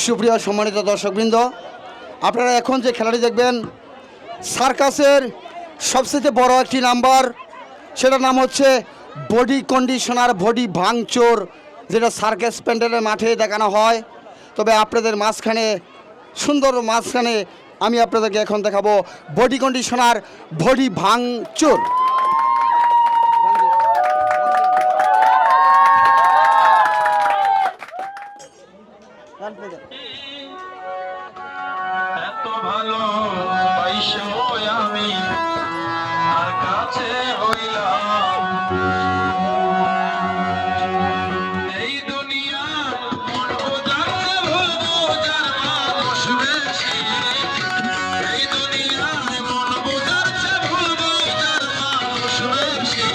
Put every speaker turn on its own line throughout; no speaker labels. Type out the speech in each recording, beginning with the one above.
সুপ্রিয় সম্মানিত দর্শকবৃন্দ, আপনারা এখন যে খেলাটি দেখবেন সার্কাসের সবচেয়ে বড় একটি নাম্বার, সেটার নাম হচ্ছে বডি কন্ডিশনার বডি ভাঙচুর, যেটা সার্কাস প্যান্ডেলের মাঠে দেখানো হয়। তবে আপনাদের সুন্দর মাঝখানে আমি আপনাদেরকে এখন দেখাবো বডি কন্ডিশনার বডি ভাঙচুর।
এত ভালো আমি আর কাছে হইলাম এই দুনিয়া মন বোঝাতে ভুলবো যার মানুষ বেশি এই দুনিয়ায় মন বোঝাতে ভুলবো যার মানুষ বেশি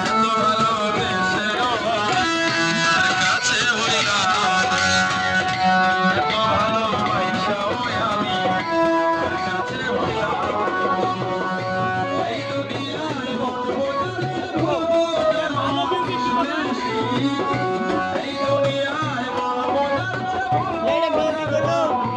এত ভালোবেসে আর কাছে হইলাম এত ভালোবাসা আমি আর কাছে হইলাম এই দুনিয়ায় মন বোঝাতে ভুলবো যার মানুষ বেশি এই দুনিয়ায় মন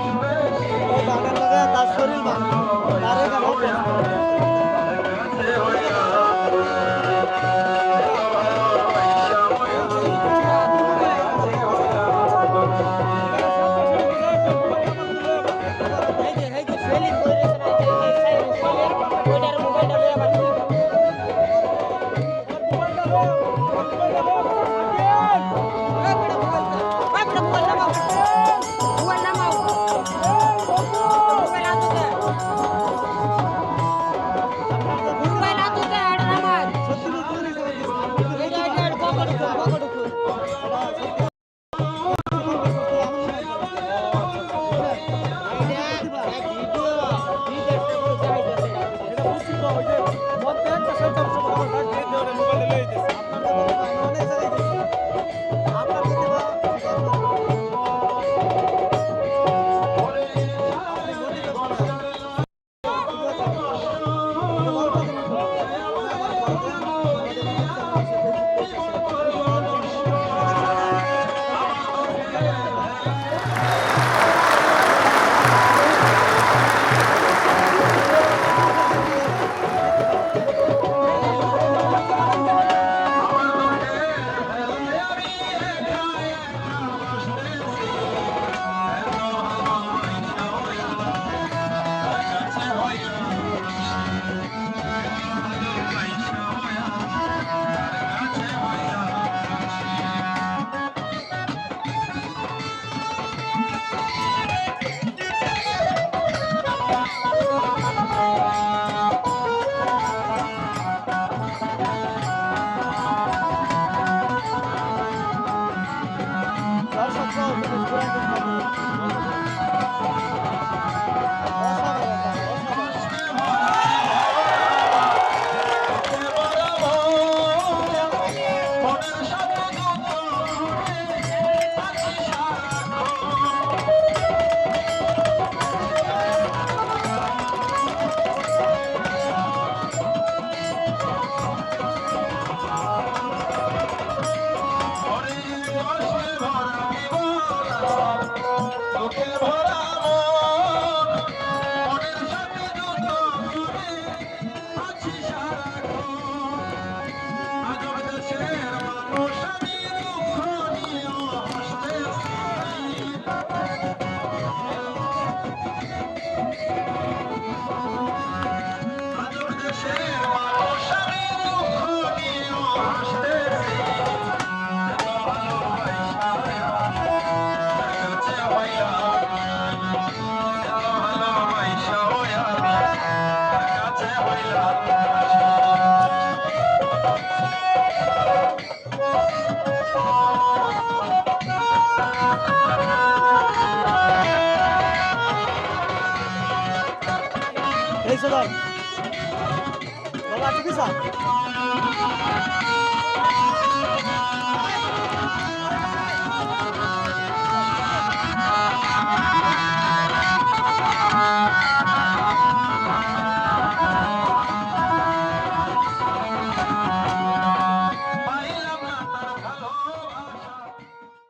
বোঝাতে